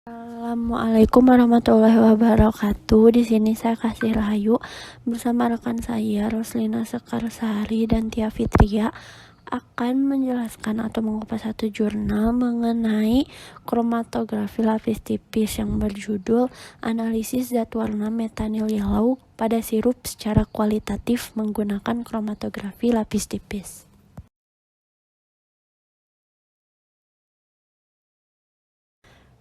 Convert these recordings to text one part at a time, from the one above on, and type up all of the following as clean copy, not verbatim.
Assalamualaikum warahmatullahi wabarakatuh. Di sini saya Kasih Rahayu bersama rekan saya Roslina Sekarsari dan Tia Fitria akan menjelaskan atau mengupas satu jurnal mengenai kromatografi lapis tipis yang berjudul Analisis Zat Warna Metanyl Yellow pada sirup secara kualitatif menggunakan kromatografi lapis tipis.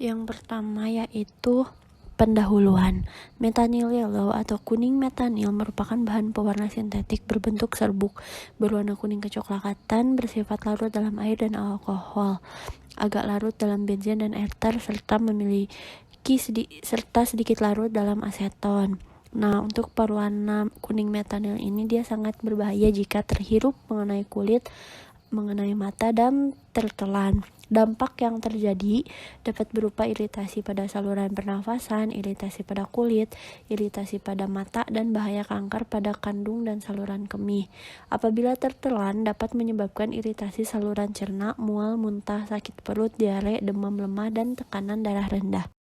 Yang pertama yaitu pendahuluan. Metanyl yellow atau kuning metanil merupakan bahan pewarna sintetik berbentuk serbuk, berwarna kuning kecoklatan, bersifat larut dalam air dan alkohol, agak larut dalam benzen dan ether, serta sedikit larut dalam aseton. Nah, untuk perwarna kuning metanil ini dia sangat berbahaya jika terhirup mengenai kulit, mengenai mata, dan tertelan. Dampak yang terjadi dapat berupa iritasi pada saluran pernafasan, iritasi pada kulit, iritasi pada mata, dan bahaya kanker pada kandung dan saluran kemih. Apabila tertelan, dapat menyebabkan iritasi saluran cerna, mual, muntah, sakit perut, diare, demam lemah, dan tekanan darah rendah.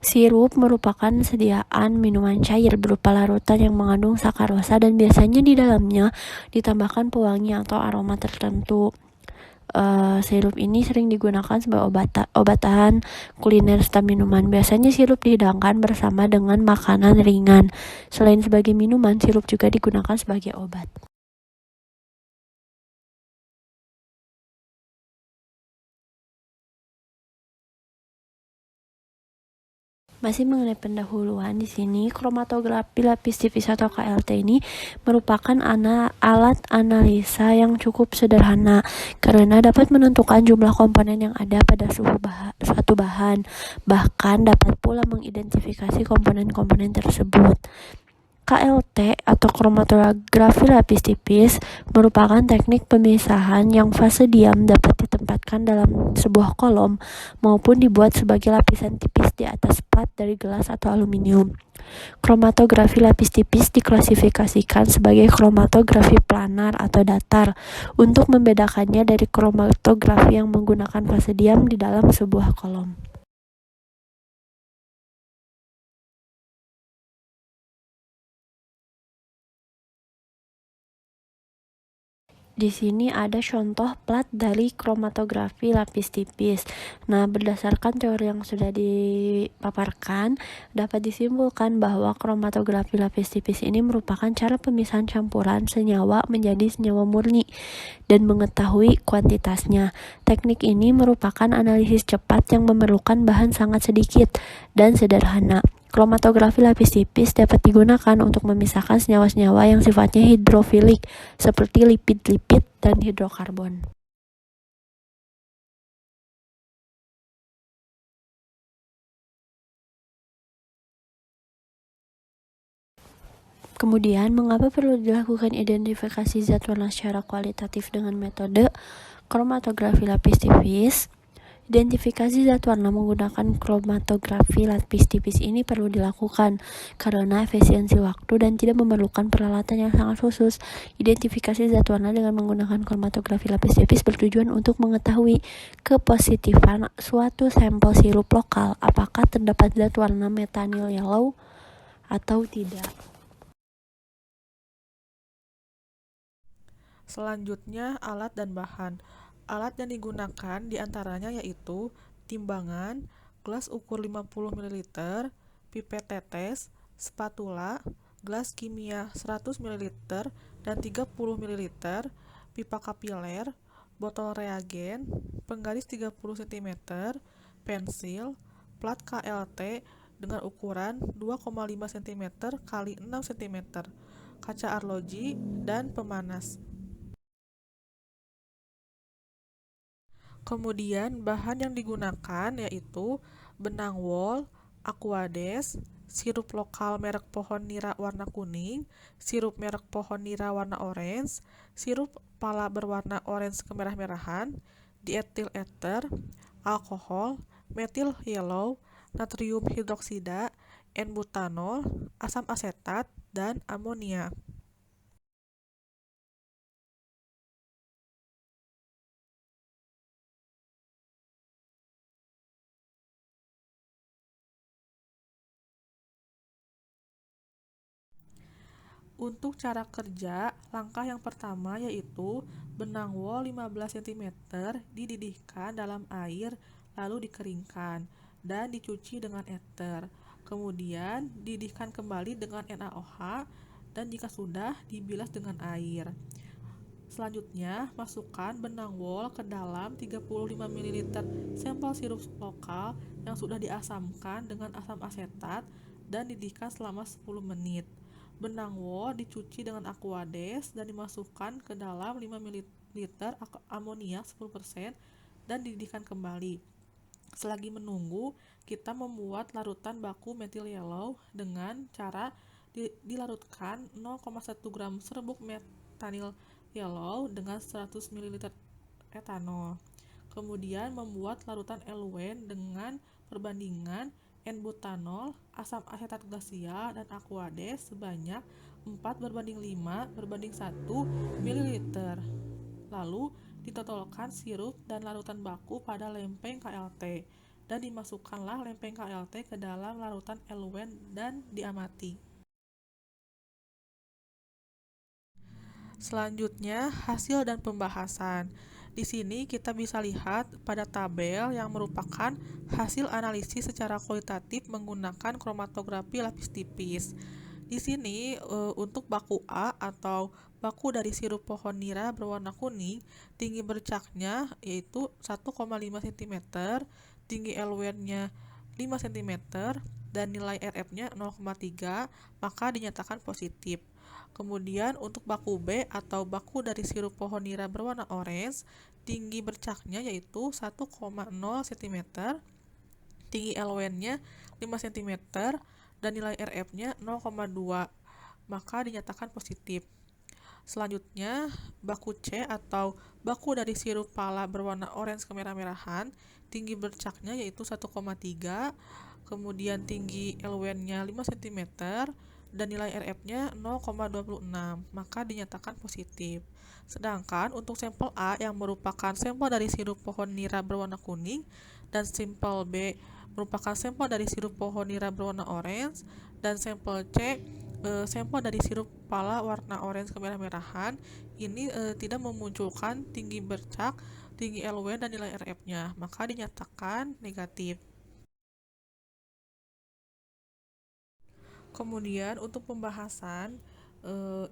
Sirup merupakan sediaan minuman cair berupa larutan yang mengandung sakarosa dan biasanya di dalamnya ditambahkan pewangi atau aroma tertentu. Sirup ini sering digunakan sebagai obatan kuliner serta minuman. Biasanya sirup dihidangkan bersama dengan makanan ringan. Selain sebagai minuman, sirup juga digunakan sebagai obat. Masih mengenai pendahuluan, di sini kromatografi lapis tipis atau KLT ini merupakan alat analisa yang cukup sederhana karena dapat menentukan jumlah komponen yang ada pada suatu bahan, bahkan dapat pula mengidentifikasi komponen-komponen tersebut. KLT atau kromatografi lapis tipis merupakan teknik pemisahan yang fase diam dapat ditempatkan dalam sebuah kolom maupun dibuat sebagai lapisan tipis di atas plat dari gelas atau aluminium. Kromatografi lapis tipis diklasifikasikan sebagai kromatografi planar atau datar untuk membedakannya dari kromatografi yang menggunakan fase diam di dalam sebuah kolom. Di sini ada contoh plat dari kromatografi lapis tipis. Nah, berdasarkan teori yang sudah dipaparkan, dapat disimpulkan bahwa kromatografi lapis tipis ini merupakan cara pemisahan campuran senyawa menjadi senyawa murni dan mengetahui kuantitasnya. Teknik ini merupakan analisis cepat yang memerlukan bahan sangat sedikit dan sederhana. Kromatografi lapis tipis dapat digunakan untuk memisahkan senyawa-senyawa yang sifatnya hidrofilik seperti lipid-lipid dan hidrokarbon. Kemudian, mengapa perlu dilakukan identifikasi zat warna secara kualitatif dengan metode kromatografi lapis tipis? Identifikasi zat warna menggunakan kromatografi lapis tipis ini perlu dilakukan karena efisiensi waktu dan tidak memerlukan peralatan yang sangat khusus. Identifikasi zat warna dengan menggunakan kromatografi lapis tipis bertujuan untuk mengetahui kepositifan suatu sampel sirup lokal, apakah terdapat zat warna metanyl yellow atau tidak. Selanjutnya, alat dan bahan. Alat yang digunakan diantaranya yaitu timbangan, gelas ukur 50 ml, pipet tetes, spatula, gelas kimia 100 ml dan 30 ml, pipa kapiler, botol reagen, penggaris 30 cm, pensil, plat KLT dengan ukuran 2,5 cm x 6 cm, kaca arloji, dan pemanas. Kemudian bahan yang digunakan yaitu benang wol, aquades, sirup lokal merek pohon nira warna kuning, sirup merek pohon nira warna orange, sirup pala berwarna orange kemerah-merahan, dietil ether, alkohol, metil yellow, natrium hidroksida, N-butanol, asam asetat, dan amonia. Untuk cara kerja, langkah yang pertama yaitu benang wol 15 cm dididihkan dalam air lalu dikeringkan dan dicuci dengan ether. Kemudian dididihkan kembali dengan NaOH dan jika sudah dibilas dengan air. Selanjutnya, masukkan benang wol ke dalam 35 ml sampel sirup lokal yang sudah diasamkan dengan asam asetat dan dididihkan selama 10 menit. Benang wol dicuci dengan Aquades dan dimasukkan ke dalam 5 ml amoniak 10% dan dididihkan kembali. Selagi menunggu, kita membuat larutan baku methyl yellow dengan cara dilarutkan 0,1 gram serbuk metanil yellow dengan 100 ml etanol. Kemudian membuat larutan eluen dengan perbandingan N-butanol, asam asetat glasial, dan Aquades sebanyak 4:5:1 ml. Lalu ditotolkan sirup dan larutan baku pada lempeng KLT dan dimasukkanlah lempeng KLT ke dalam larutan eluen dan diamati. Selanjutnya, hasil dan pembahasan. Di sini kita bisa lihat pada tabel yang merupakan hasil analisis secara kualitatif menggunakan kromatografi lapis tipis. Di sini untuk baku A atau baku dari sirup pohon nira berwarna kuning, tinggi bercaknya yaitu 1,5 cm, tinggi eluennya 5 cm, dan nilai RF-nya 0,3, maka dinyatakan positif. Kemudian untuk baku B atau baku dari sirup pohon nira berwarna orange, tinggi bercaknya yaitu 1,0 cm, tinggi eluennya 5 cm, dan nilai RF-nya 0,2, maka dinyatakan positif. Selanjutnya, baku C atau baku dari sirup pala berwarna orange kemerah-merahan, tinggi bercaknya yaitu 1,3, kemudian tinggi eluennya 5 cm, dan nilai RF-nya 0,26, maka dinyatakan positif. Sedangkan untuk sampel A yang merupakan sampel dari sirup pohon nira berwarna kuning dan sampel B merupakan sampel dari sirup pohon nira berwarna orange dan sampel C sampel dari sirup pala warna orange kemerah-merahan, ini tidak memunculkan tinggi bercak, tinggi eluen, dan nilai RF-nya, maka dinyatakan negatif. Kemudian untuk pembahasan,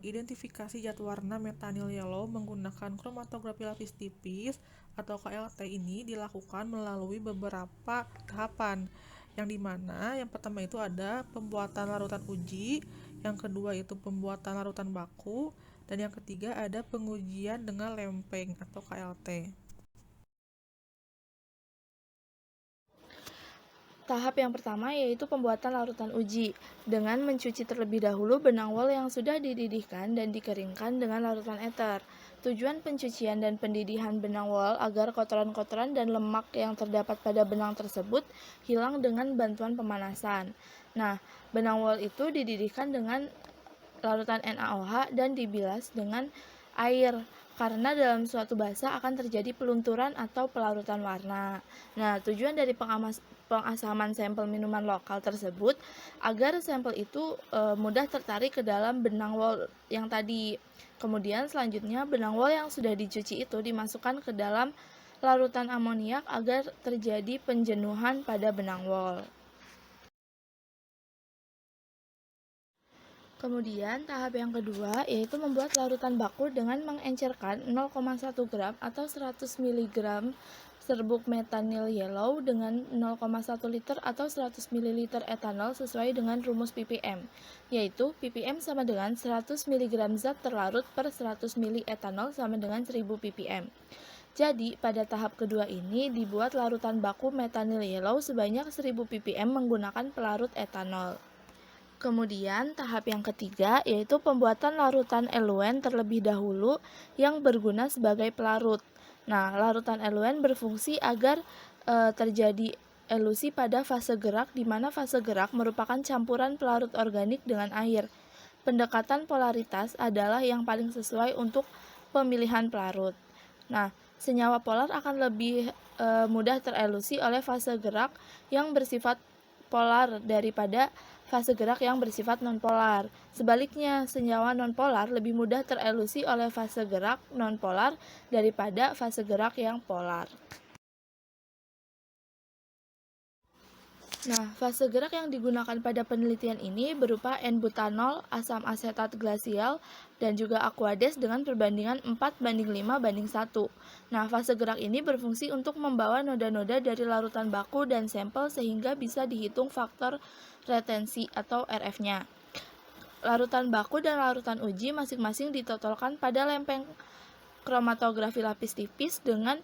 identifikasi zat warna metanil yellow menggunakan kromatografi lapis tipis atau KLT ini dilakukan melalui beberapa tahapan, yang dimana yang pertama itu ada pembuatan larutan uji, yang kedua itu pembuatan larutan baku, dan yang ketiga ada pengujian dengan lempeng atau KLT. Tahap yang pertama yaitu pembuatan larutan uji, dengan mencuci terlebih dahulu benang wol yang sudah dididihkan dan dikeringkan dengan larutan ether. Tujuan pencucian dan pendidihan benang wol agar kotoran-kotoran dan lemak yang terdapat pada benang tersebut hilang dengan bantuan pemanasan. Nah, benang wol itu dididihkan dengan larutan NaOH dan dibilas dengan air karena dalam suatu basa akan terjadi pelunturan atau pelarutan warna. Nah, tujuan dari pengasaman sampel minuman lokal tersebut agar sampel itu mudah tertarik ke dalam benang wol yang tadi. Kemudian selanjutnya benang wol yang sudah dicuci itu dimasukkan ke dalam larutan amoniak agar terjadi penjenuhan pada benang wol. Kemudian tahap yang kedua yaitu membuat larutan baku dengan mengencerkan 0,1 gram atau 100 mg serbuk metanil yellow dengan 0,1 liter atau 100 ml etanol sesuai dengan rumus ppm, yaitu ppm sama dengan 100 mg zat terlarut per 100 ml etanol sama dengan 1000 ppm. Jadi, pada tahap kedua ini dibuat larutan baku metanil yellow sebanyak 1000 ppm menggunakan pelarut etanol. Kemudian tahap yang ketiga yaitu pembuatan larutan eluen terlebih dahulu yang berguna sebagai pelarut. Nah, larutan eluen berfungsi agar terjadi elusi pada fase gerak, di mana fase gerak merupakan campuran pelarut organik dengan air. Pendekatan polaritas adalah yang paling sesuai untuk pemilihan pelarut. Nah, senyawa polar akan lebih mudah terelusi oleh fase gerak yang bersifat polar daripada fase gerak yang bersifat nonpolar. Sebaliknya, senyawa nonpolar lebih mudah terelusi oleh fase gerak nonpolar daripada fase gerak yang polar. Nah, fase gerak yang digunakan pada penelitian ini berupa N-butanol, asam asetat glasial, dan juga aquades dengan perbandingan 4:5:1. Nah, fase gerak ini berfungsi untuk membawa noda-noda dari larutan baku dan sampel sehingga bisa dihitung faktor retensi atau RF-nya. Larutan baku dan larutan uji masing-masing ditotolkan pada lempeng kromatografi lapis tipis dengan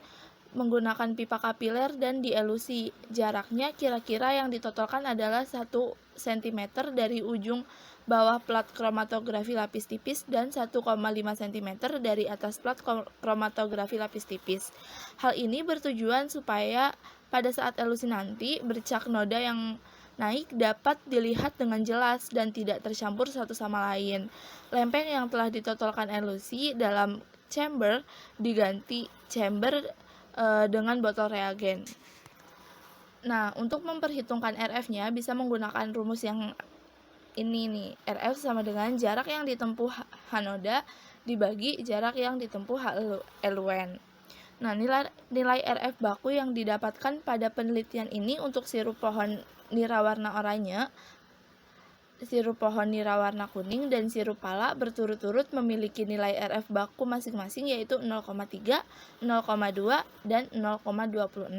menggunakan pipa kapiler dan dielusi. Jaraknya kira-kira yang ditotolkan adalah 1 cm dari ujung bawah plat kromatografi lapis tipis dan 1,5 cm dari atas plat kromatografi lapis tipis. Hal ini bertujuan supaya pada saat elusi nanti bercak noda yang naik dapat dilihat dengan jelas dan tidak tercampur satu sama lain. Lempeng yang telah ditotolkan elusi dalam chamber diganti chamber dengan botol reagen. Nah, untuk memperhitungkan RF-nya bisa menggunakan rumus yang ini nih. RF sama dengan jarak yang ditempuh H-noda dibagi jarak yang ditempuh H-eluen. Nah, nilai RF baku yang didapatkan pada penelitian ini untuk sirup pohon nira warna oranye, sirup pohon nira warna kuning, dan sirup pala berturut-turut memiliki nilai RF baku masing-masing yaitu 0,3, 0,2, dan 0,26.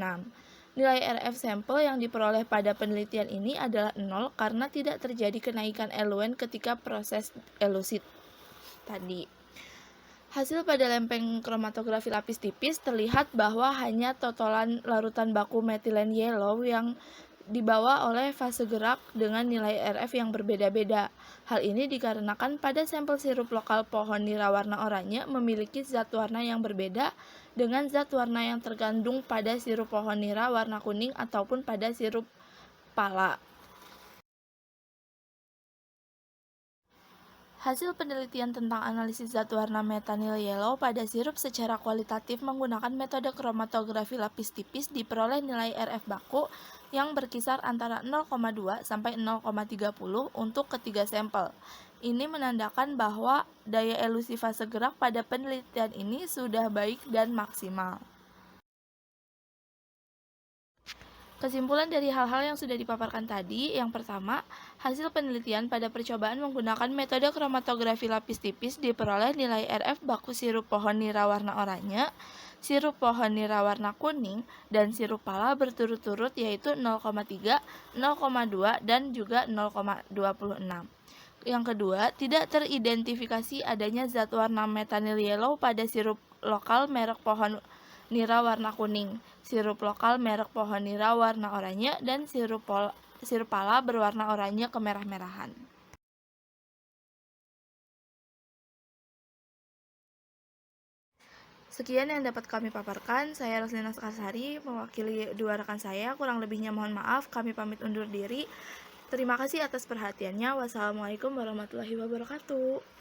Nilai RF sampel yang diperoleh pada penelitian ini adalah 0 karena tidak terjadi kenaikan eluen ketika proses elusi tadi. Hasil pada lempeng kromatografi lapis tipis terlihat bahwa hanya totalan larutan baku metilen yellow yang dibawa oleh fase gerak dengan nilai RF yang berbeda-beda. Hal ini dikarenakan pada sampel sirup lokal pohon nira warna oranye memiliki zat warna yang berbeda dengan zat warna yang terkandung pada sirup pohon nira warna kuning ataupun pada sirup pala. Hasil penelitian tentang analisis zat warna metanil yellow pada sirup secara kualitatif menggunakan metode kromatografi lapis tipis diperoleh nilai RF baku yang berkisar antara 0,2 sampai 0,30 untuk ketiga sampel. Ini menandakan bahwa daya elusi fase gerak pada penelitian ini sudah baik dan maksimal. Kesimpulan dari hal-hal yang sudah dipaparkan tadi, yang pertama, hasil penelitian pada percobaan menggunakan metode kromatografi lapis tipis diperoleh nilai RF baku sirup pohon nira warna oranye, sirup pohon nira warna kuning, dan sirup pala berturut-turut yaitu 0,3, 0,2, dan juga 0,26. Yang kedua, tidak teridentifikasi adanya zat warna metanil yellow pada sirup lokal merek pohon nira warna kuning, sirup lokal merek pohon nira warna oranye, dan sirup pala berwarna oranye kemerah-merahan. Sekian yang dapat kami paparkan. Saya Roslina Sekarsari, mewakili dua rekan saya. Kurang lebihnya mohon maaf, kami pamit undur diri. Terima kasih atas perhatiannya. Wassalamualaikum warahmatullahi wabarakatuh.